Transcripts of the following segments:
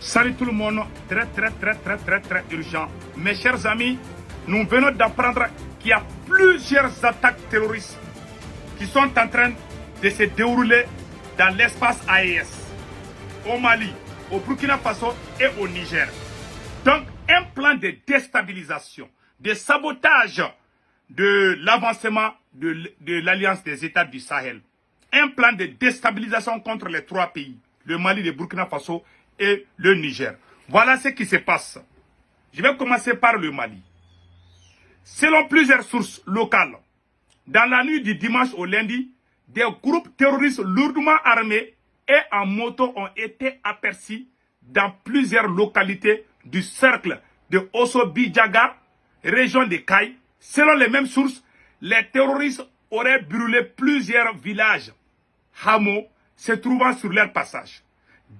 Salut tout le monde, très urgent. Mes chers amis, nous venons d'apprendre qu'il y a plusieurs attaques terroristes qui sont en train de se dérouler dans l'espace AES, au Mali, au Burkina Faso et au Niger. Donc, un plan de déstabilisation, de sabotage de l'avancement de l'Alliance des États du Sahel. Un plan de déstabilisation contre les trois pays, le Mali, le Burkina Faso et le Niger. Voilà ce qui se passe. Je vais commencer par le Mali. Selon plusieurs sources locales, dans la nuit du dimanche au lundi, des groupes terroristes lourdement armés et en moto ont été aperçus dans plusieurs localités du cercle de Osso-Bidiaga, région de Kaï. Selon les mêmes sources, les terroristes auraient brûlé plusieurs villages, hameaux, se trouvant sur leur passage,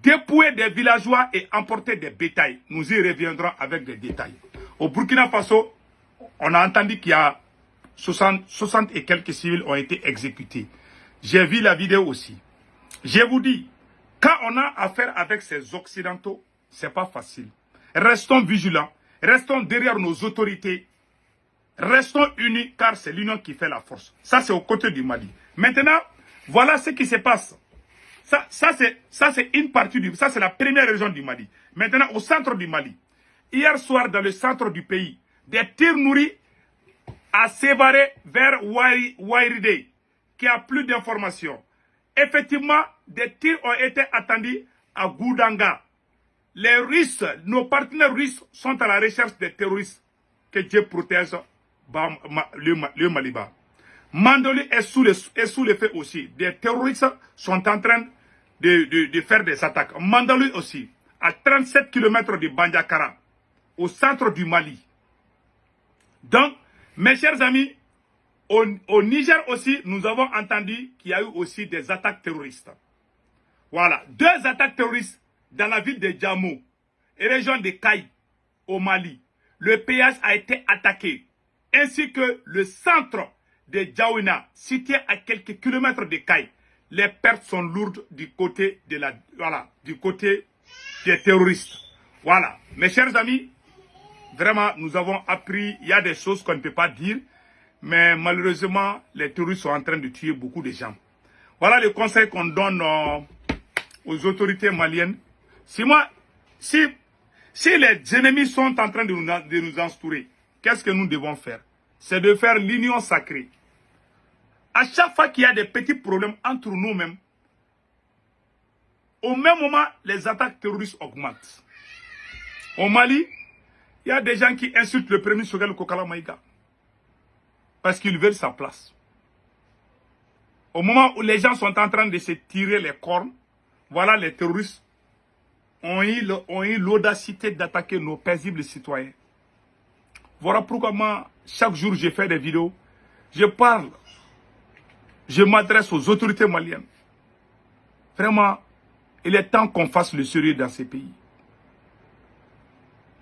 dépouillé des villageois et emporté des bétails. Nous y reviendrons avec des détails. Au Burkina Faso, on a entendu qu'il y a 60 et quelques civils ont été exécutés. J'ai vu la vidéo aussi. Je vous dis, quand on a affaire avec ces Occidentaux, c'est pas facile. Restons vigilants, restons derrière nos autorités, restons unis car c'est l'union qui fait la force. Ça, c'est au côté du Mali. Maintenant, voilà ce qui se passe. Ça c'est une partie du... Ça, c'est la première région du Mali. Maintenant, au centre du Mali. Hier soir, dans le centre du pays, des tirs nourris à Sévaré vers Wairide, qui a plus d'informations. Effectivement, des tirs ont été attendus à Goudanga. Les Russes, nos partenaires russes sont à la recherche des terroristes. Que Dieu protège le Maliba. Mandoli est sous l'effet aussi. Des terroristes sont en train de faire des attaques. Mandoli aussi, à 37 km de Bandiakara, au centre du Mali. Donc, mes chers amis, au Niger aussi, nous avons entendu qu'il y a eu aussi des attaques terroristes. Voilà, 2 attaques terroristes dans la ville de Djamou et région de Kaï, au Mali. Le péage a été attaqué, ainsi que le centre de Djaouna, situé à quelques kilomètres de Kaï. Les pertes sont lourdes du côté du côté des terroristes. Voilà, mes chers amis, vraiment, nous avons appris, il y a des choses qu'on ne peut pas dire, mais malheureusement, les terroristes sont en train de tuer beaucoup de gens. Voilà le conseil qu'on donne aux autorités maliennes. Si les ennemis sont en train de nous entourer, qu'est-ce que nous devons faire? C'est de faire l'union sacrée. À chaque fois qu'il y a des petits problèmes entre nous-mêmes, au même moment, les attaques terroristes augmentent. Au Mali, il y a des gens qui insultent le premier Choguel Kokala Maïga parce qu'ils veulent sa place. Au moment où les gens sont en train de se tirer les cornes, voilà, les terroristes ont eu l'audacité d'attaquer nos paisibles citoyens. Voilà pourquoi moi, chaque jour, je fais des vidéos, je parle, je m'adresse aux autorités maliennes. Vraiment, il est temps qu'on fasse le sérieux dans ces pays.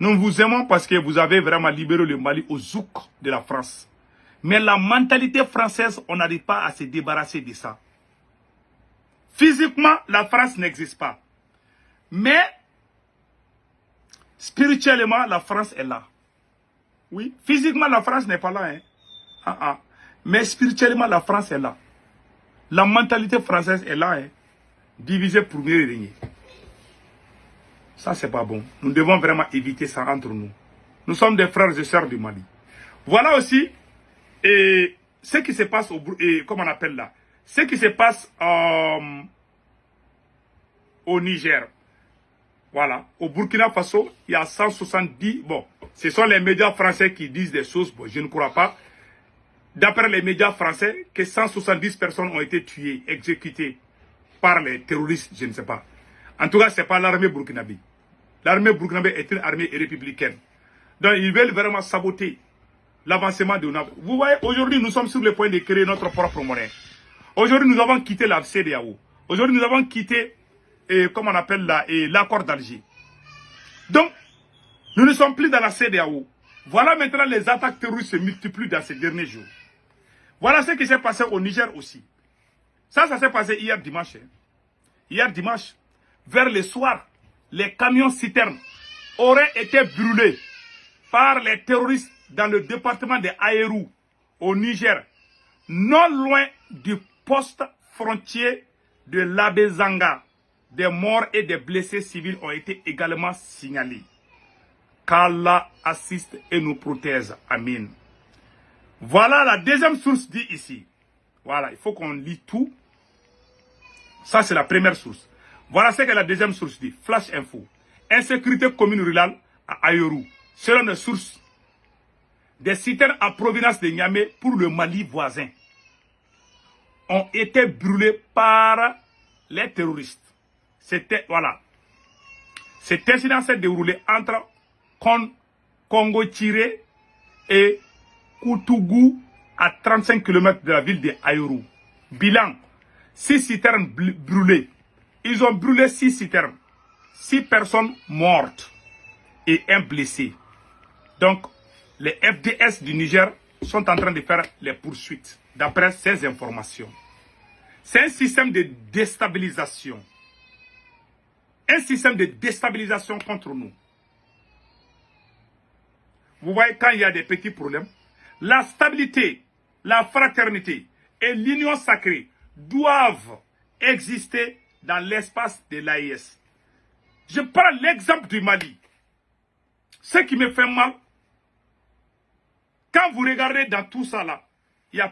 Nous vous aimons parce que vous avez vraiment libéré le Mali au zouk de la France. Mais la mentalité française, on n'arrive pas à se débarrasser de ça. Physiquement, la France n'existe pas. Mais, spirituellement, la France est là. Oui, physiquement, la France n'est pas là. Hein. Mais spirituellement, la France est là. La mentalité française est là. Diviser pour mieux régner. Ça, c'est pas bon. Nous devons vraiment éviter ça entre nous. Nous sommes des frères et sœurs du Mali. Voilà aussi ce qui se passe comment on appelle là. Ce qui se passe au Niger. Voilà. Au Burkina Faso, il y a 170. Bon, ce sont les médias français qui disent des choses. Bon, je ne crois pas. D'après les médias français, que 170 personnes ont été tuées, exécutées par les terroristes, je ne sais pas. En tout cas, ce n'est pas l'armée burkinabé. L'armée burkinabé est une armée républicaine. Donc, ils veulent vraiment saboter l'avancement de nos... Vous voyez, aujourd'hui, nous sommes sur le point de créer notre propre monnaie. Aujourd'hui, nous avons quitté la CEDEAO. Aujourd'hui, nous avons quitté, comment on appelle là, l'accord d'Alger. Donc, nous ne sommes plus dans la CEDEAO. Voilà maintenant les attaques terroristes se multiplient dans ces derniers jours. Voilà ce qui s'est passé au Niger aussi. Ça s'est passé hier dimanche. Hier dimanche, vers le soir, les camions citernes auraient été brûlés par les terroristes dans le département de Aérou, au Niger, non loin du poste frontier de l'Abezanga. Des morts et des blessés civils ont été également signalés. Qu'Allah assiste et nous protège. Amin. Voilà la deuxième source dit ici. Voilà, il faut qu'on lit tout. Ça, c'est la première source. Voilà ce que la deuxième source dit. Flash info. Insécurité commune rurale à Ayoru. Selon les sources, des citernes en provenance de Niamey pour le Mali voisin ont été brûlées par les terroristes. C'était, voilà. Cet incident s'est déroulé entre Congo-Tiré et Koutougou à 35 km de la ville de Ayoru. Bilan, 6 citernes brûlées. Ils ont brûlé 6 citernes. 6 personnes mortes et 1 blessé. Donc, les FDS du Niger sont en train de faire les poursuites, d'après ces informations. C'est un système de déstabilisation. Un système de déstabilisation contre nous. Vous voyez, quand il y a des petits problèmes, la stabilité, la fraternité et l'union sacrée doivent exister dans l'espace de l'AIS. Je prends l'exemple du Mali. Ce qui me fait mal, quand vous regardez dans tout ça là, il y a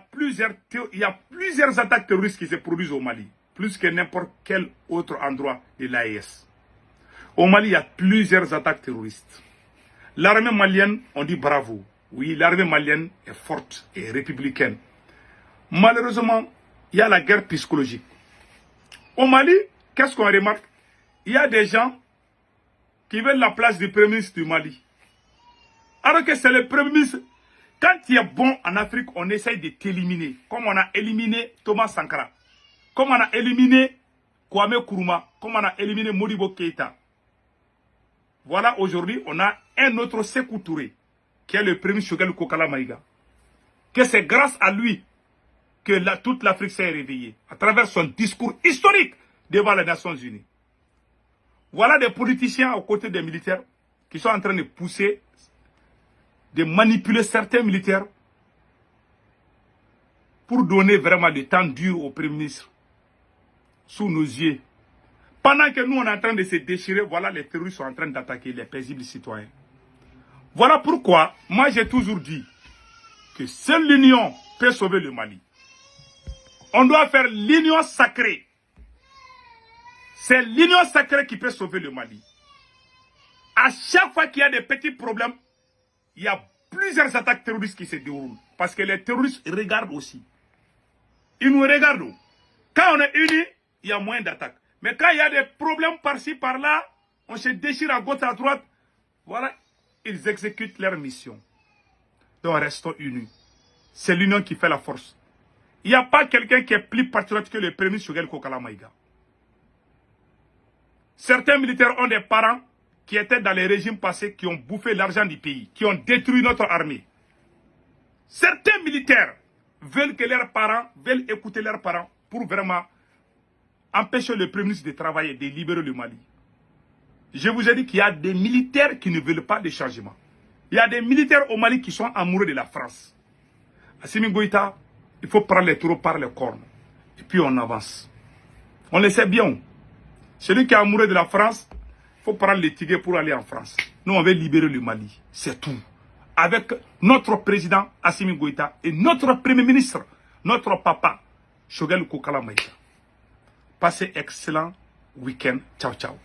plusieurs attaques terroristes qui se produisent au Mali, plus que n'importe quel autre endroit de l'AIS. Au Mali, il y a plusieurs attaques terroristes. L'armée malienne, on dit bravo. Oui, l'armée malienne est forte et républicaine. Malheureusement, il y a la guerre psychologique. Au Mali, qu'est-ce qu'on remarque? Il y a des gens qui veulent la place du premier ministre du Mali. Alors que c'est le premier ministre. Quand tu es bon en Afrique, on essaye de t'éliminer. Comme on a éliminé Thomas Sankara. Comme on a éliminé Kwame Nkrumah. Comme on a éliminé Modibo Keïta. Voilà, aujourd'hui, on a un autre Sékou Touré, qui est le premier Choguel Kokala Maïga. Que c'est grâce à lui que toute l'Afrique s'est réveillée, à travers son discours historique devant les Nations Unies. Voilà des politiciens aux côtés des militaires qui sont en train de pousser, de manipuler certains militaires pour donner vraiment le temps dur au Premier ministre sous nos yeux. Pendant que nous, on est en train de se déchirer, voilà, les terroristes sont en train d'attaquer les paisibles citoyens. Voilà pourquoi, moi, j'ai toujours dit que seule l'union peut sauver le Mali. On doit faire l'union sacrée. C'est l'union sacrée qui peut sauver le Mali. À chaque fois qu'il y a des petits problèmes, il y a plusieurs attaques terroristes qui se déroulent. Parce que les terroristes regardent aussi. Ils nous regardent. Quand on est unis, il y a moins d'attaques. Mais quand il y a des problèmes par-ci, par-là, on se déchire à gauche, à droite. Voilà, ils exécutent leur mission. Donc restons unis. C'est l'union qui fait la force. Il n'y a pas quelqu'un qui est plus patriote que le premier Choguel Kokala Maïga. Certains militaires ont des parents qui étaient dans les régimes passés, qui ont bouffé l'argent du pays, qui ont détruit notre armée. Certains militaires veulent que leurs parents, veulent écouter leurs parents pour vraiment empêcher le Premier ministre de travailler, de libérer le Mali. Je vous ai dit qu'il y a des militaires qui ne veulent pas de changement. Il y a des militaires au Mali qui sont amoureux de la France. Assimi Goïta, il faut prendre les taureaux par les cornes. Et puis on avance. On le sait bien. Celui qui est amoureux de la France, il faut prendre les tigres pour aller en France. Nous, on veut libérer le Mali. C'est tout. Avec notre président Assimi Goïta et notre premier ministre, notre papa, Choguel Kokala Maïga. Passez excellent week-end. Ciao, ciao.